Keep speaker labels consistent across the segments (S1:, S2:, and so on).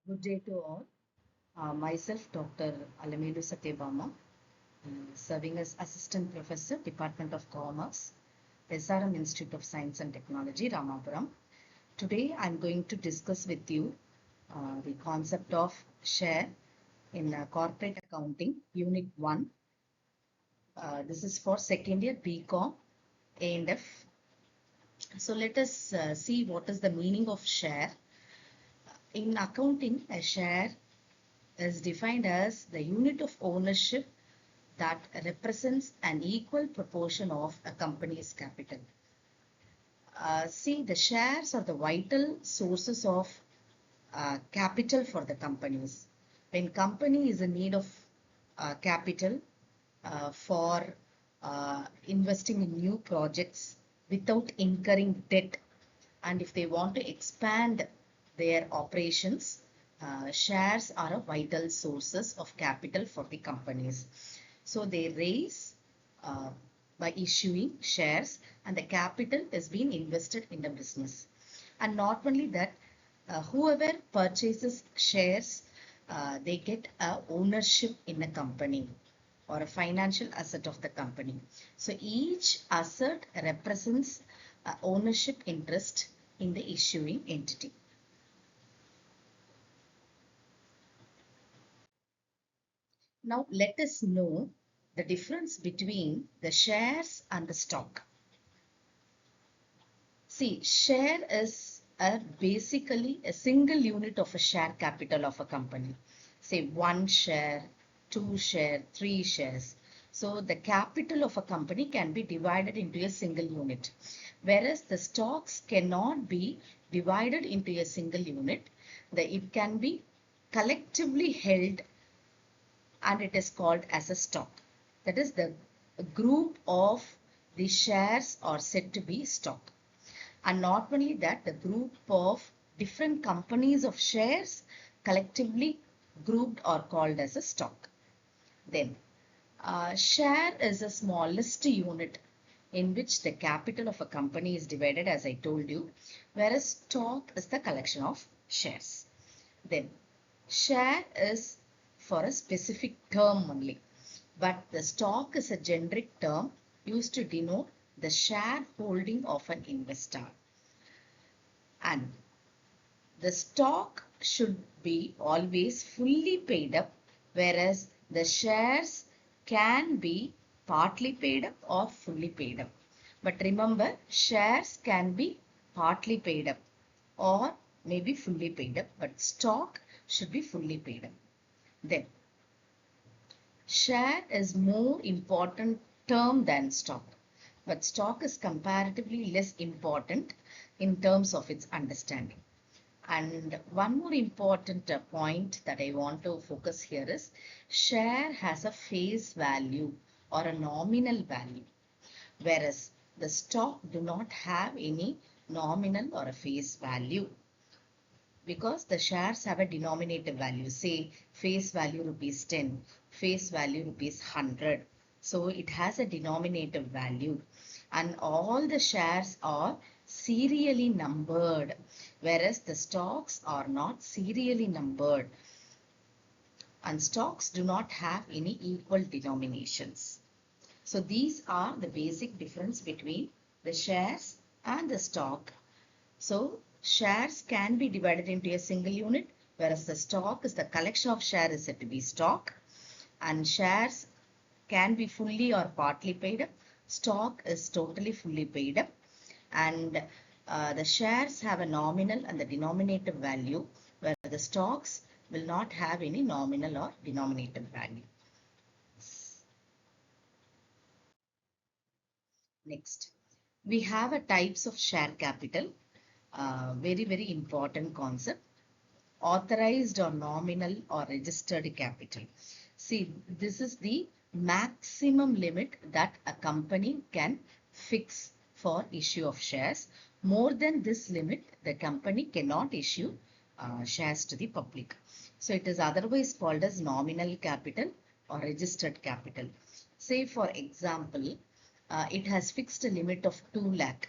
S1: Good day to all. Myself, Dr. Alamedu Satyabama, serving as Assistant Professor, Department of Commerce, SRM Institute of Science and Technology, Ramapuram. Today, I'm going to discuss with you the concept of share in corporate accounting, Unit 1. This is for second year BCom A&F. So let us see what is the meaning of share. In accounting, a share is defined as the unit of ownership that represents an equal proportion of a company's capital. See, the shares are the vital sources of capital for the companies. When company is in need of capital for investing in new projects without incurring debt, and if they want to expand their operations, shares are a vital sources of capital for the companies. So they raise uh, by issuing shares, and the capital is being invested in the business. And not only that, whoever purchases shares, they get a ownership in a company or a financial asset of the company. So each asset represents ownership interest in the issuing entity. Now let us know the difference between the shares and the stock. See, share is basically a single unit of a share capital of a company. Say one share, two share, three shares. So the capital of a company can be divided into a single unit, whereas the stocks cannot be divided into a single unit. It can be collectively held, and it is called as a stock. That is, the group of the shares are said to be stock. And not only that, the group of different companies of shares collectively grouped are called as a stock. Then, share is the smallest unit in which the capital of a company is divided, as I told you, whereas stock is the collection of shares. Then, share is for a specific term only, but the stock is a generic term used to denote the shareholding of an investor. And the stock should be always fully paid up, whereas the shares can be partly paid up or fully paid up. But remember, shares can be partly paid up or maybe fully paid up, but stock should be fully paid up. Then, share is more important term than stock, but stock is comparatively less important in terms of its understanding. And one more important point that I want to focus here is share has a face value or a nominal value, whereas the stock do not have any nominal or a face value, because the shares have a denominator value, say face value rupees 10, face value rupees 100. So it has a denominator value, and all the shares are serially numbered, whereas the stocks are not serially numbered, and stocks do not have any equal denominations. So these are the basic difference between the shares and the stock. So shares can be divided into a single unit, whereas the stock is the collection of shares is said to be stock, and shares can be fully or partly paid up. Stock is totally fully paid up, and the shares have a nominal and the denominator value, where the stocks will not have any nominal or denominator value. Next, we have a types of share capital. Very important concept. Authorized or nominal or registered capital. See, this is the maximum limit that a company can fix for issue of shares. More than this limit, the company cannot issue shares to the public. So it is otherwise called as nominal capital or registered capital. Say for example, it has fixed a limit of 2 lakh.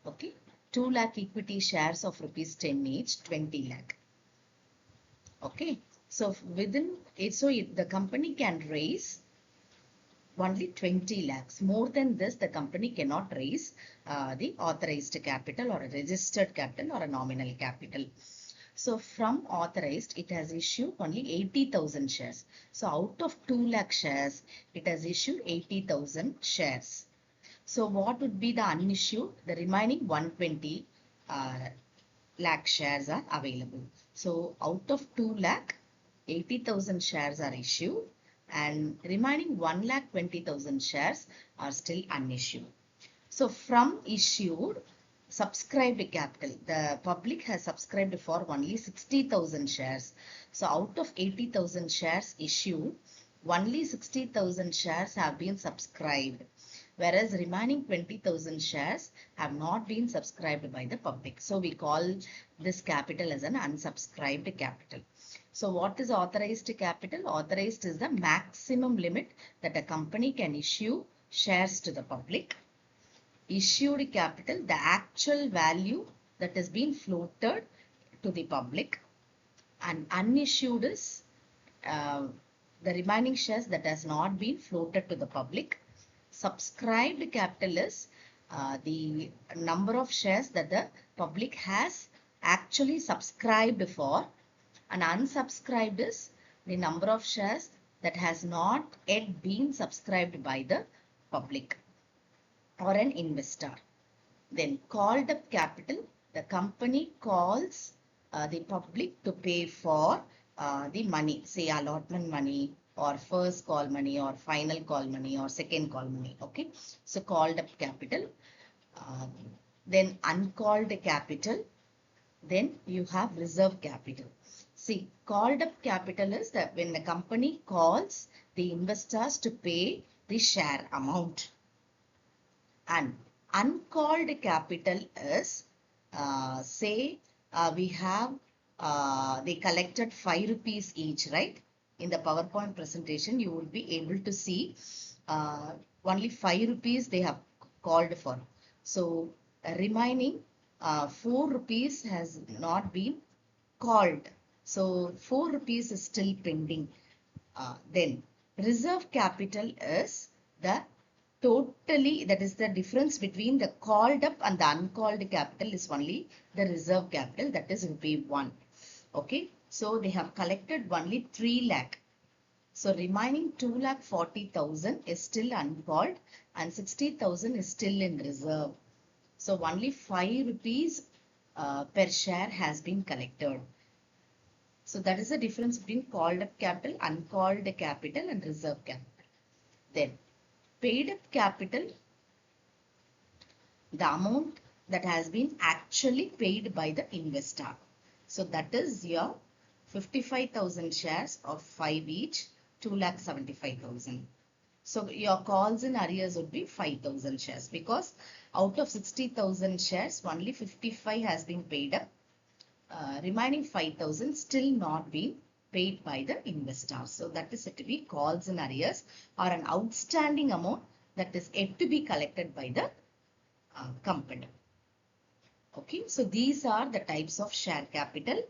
S1: Okay, 2 lakh equity shares of rupees 10 each, 20 lakh. Okay. So within it, the company can raise only 20 lakhs. More than this, the company cannot raise the authorized capital or a registered capital or a nominal capital. So from authorized, it has issued only 80,000 shares. So out of 2 lakh shares, it has issued 80,000 shares. So what would be the unissued? The remaining 120 uh, lakh shares are available. So out of 2 lakh, 80,000 shares are issued and remaining 1 lakh 20,000 shares are still unissued. So from issued, subscribed capital, the public has subscribed for only 60,000 shares. So out of 80,000 shares issued, only 60,000 shares have been subscribed, whereas remaining 20,000 shares have not been subscribed by the public. So we call this capital as an unsubscribed capital. So what is authorized capital? Authorized is the maximum limit that a company can issue shares to the public. Issued capital, the actual value that has been floated to the public, and unissued is the remaining shares that has not been floated to the public. Subscribed capital is the number of shares that the public has actually subscribed for, and unsubscribed is the number of shares that has not yet been subscribed by the public or an investor. Then called up capital, the company calls the public to pay for the money, say allotment money or first call money or final call money or second call money. Okay, so called up capital, uh, then uncalled capital, then you have reserve capital. See, called up capital is that when the company calls the investors to pay the share amount. And uncalled capital is, say, we have, they collected 5 rupees each, right? In the PowerPoint presentation, you will be able to see only 5 rupees they have called for. So, remaining 4 rupees has not been called. So, 4 rupees is still pending. Then, reserve capital is the totally, that is the difference between the called up and the uncalled capital is only the reserve capital, that is rupee 1. Okay, so they have collected only 3 lakh. So remaining 2 lakh 40,000 is still uncalled and 60,000 is still in reserve. So only 5 rupees per share has been collected. So that is the difference between called up capital, uncalled capital and reserve capital. Then paid up capital, the amount that has been actually paid by the investor. So that is your 55,000 shares of 5 each, 2,75,000. So your calls in arrears would be 5,000 shares because out of 60,000 shares, only 55 has been paid up. Remaining 5,000 still not being paid by the investor. So that is said to be calls in arrears or an outstanding amount that is yet to be collected by the company. Okay, so these are the types of share capital.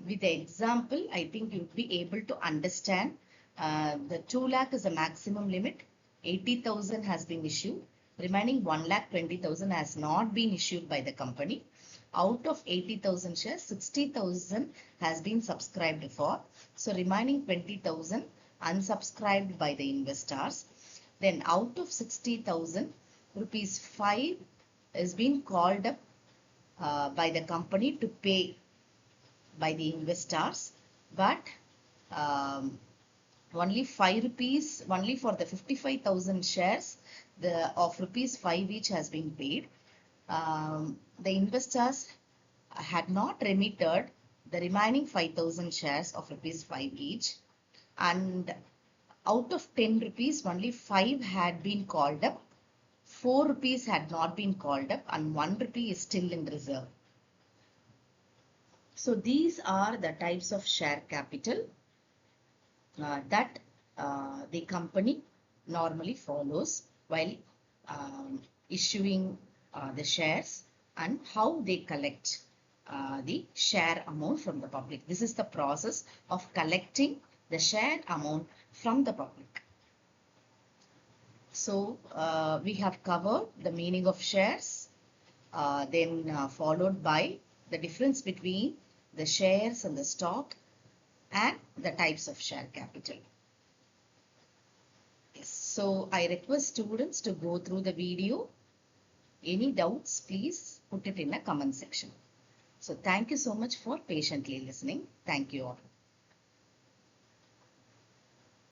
S1: With the example, I think you'll be able to understand the 2 lakh is the maximum limit. 80,000 has been issued. Remaining 1 lakh 20,000 has not been issued by the company. Out of 80,000 shares, 60,000 has been subscribed for. So remaining 20,000 unsubscribed by the investors. Then out of 60,000, rupees 5 is being called up by the company to pay by the investors, but only 5 rupees, only for the 55,000 shares, of rupees 5 each has been paid. The investors had not remitted the remaining 5,000 shares of rupees 5 each, and out of 10 rupees, only 5 had been called up, 4 rupees had not been called up, and 1 rupee is still in reserve. So these are the types of share capital that the company normally follows while issuing the shares, and how they collect the share amount from the public. This is the process of collecting the share amount from the public. So we have covered the meaning of shares, then followed by the difference between the shares and the stock and the types of share capital. Yes. So I request students to go through the video. Any doubts, please put it in a comment section. So thank you so much for patiently listening. Thank you all.